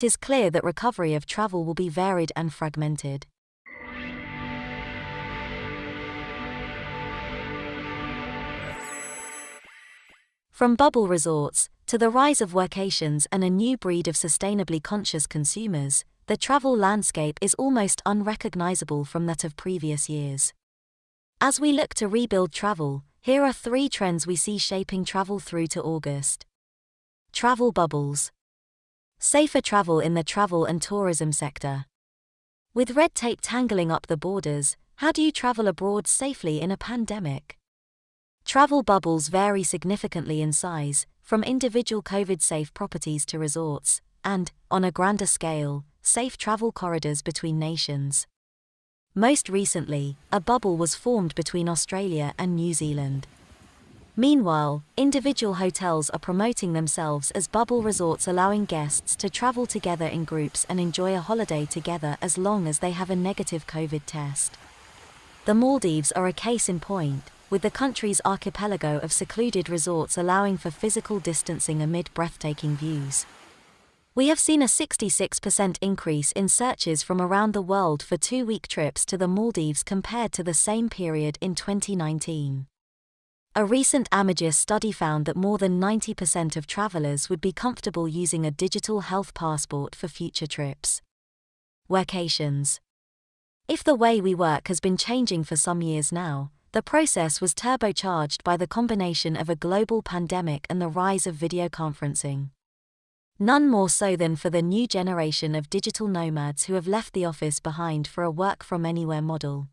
It is clear that recovery of travel will be varied and fragmented. From bubble resorts to the rise of workcations and a new breed of sustainably conscious consumers, the travel landscape is almost unrecognizable from that of previous years. As we look to rebuild travel, here are 3 trends we see shaping travel through to August. Travel bubbles. Safer travel in the travel and tourism sector. With red tape tangling up the borders, how do you travel abroad safely in a pandemic? Travel bubbles vary significantly in size, from individual COVID-safe properties to resorts, and, on a grander scale, safe travel corridors between nations. Most recently, a bubble was formed between Australia and New Zealand. Meanwhile, individual hotels are promoting themselves as bubble resorts, allowing guests to travel together in groups and enjoy a holiday together as long as they have a negative COVID test. The Maldives are a case in point, with the country's archipelago of secluded resorts allowing for physical distancing amid breathtaking views. We have seen a 66% increase in searches from around the world for 2-week trips to the Maldives compared to the same period in 2019. A recent Amadeus study found that more than 90% of travelers would be comfortable using a digital health passport for future trips. Workcations. If the way we work has been changing for some years now, the process was turbocharged by the combination of a global pandemic and the rise of video conferencing. None more so than for the new generation of digital nomads who have left the office behind for a work-from-anywhere model.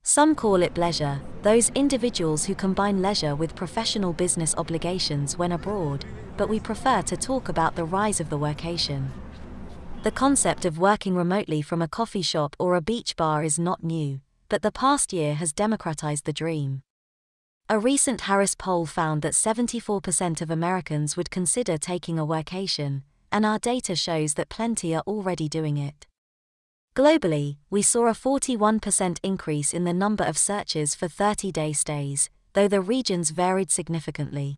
Some call it bleisure, those individuals who combine leisure with professional business obligations when abroad, but we prefer to talk about the rise of the workcation. The concept of working remotely from a coffee shop or a beach bar is not new, but the past year has democratized the dream. A recent Harris poll found that 74% of Americans would consider taking a workcation, and our data shows that plenty are already doing it. Globally, we saw a 41% increase in the number of searches for 30-day stays, though the regions varied significantly.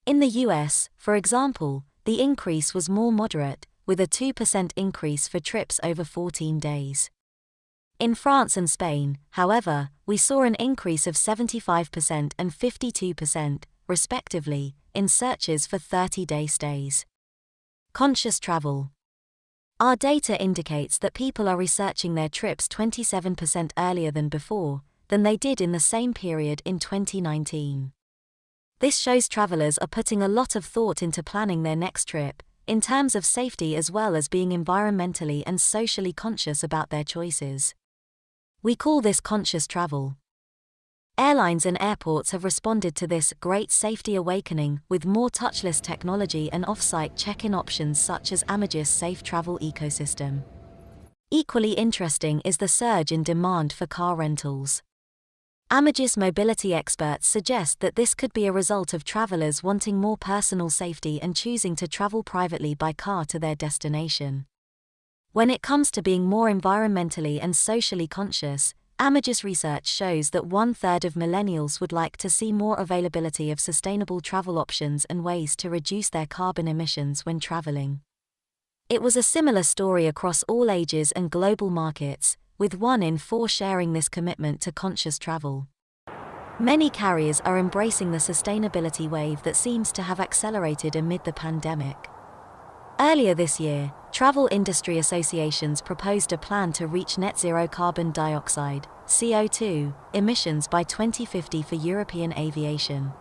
In the US, for example, the increase was more moderate, with a 2% increase for trips over 14 days. In France and Spain, however, we saw an increase of 75% and 52%, respectively, in searches for 30-day stays. Conscious travel. Our data indicates that people are researching their trips 27% earlier than they did in the same period in 2019. This shows travelers are putting a lot of thought into planning their next trip, in terms of safety as well as being environmentally and socially conscious about their choices. We call this conscious travel. Airlines and airports have responded to this great safety awakening with more touchless technology and off-site check-in options such as Amadeus Safe Travel ecosystem. Equally interesting is the surge in demand for car rentals. Amadeus mobility experts suggest that this could be a result of travelers wanting more personal safety and choosing to travel privately by car to their destination. When it comes to being more environmentally and socially conscious, Amadeus Research shows that 1/3 of millennials would like to see more availability of sustainable travel options and ways to reduce their carbon emissions when traveling. It was a similar story across all ages and global markets, with 1 in 4 sharing this commitment to conscious travel. Many carriers are embracing the sustainability wave that seems to have accelerated amid the pandemic. Earlier this year, travel industry associations proposed a plan to reach net zero carbon dioxide (CO2) emissions by 2050 for European aviation.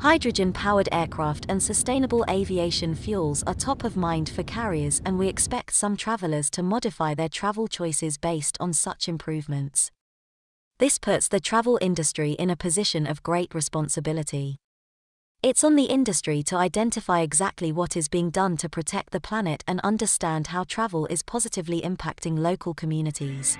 Hydrogen-powered aircraft and sustainable aviation fuels are top of mind for carriers, and we expect some travelers to modify their travel choices based on such improvements. This puts the travel industry in a position of great responsibility. It's on the industry to identify exactly what is being done to protect the planet and understand how travel is positively impacting local communities.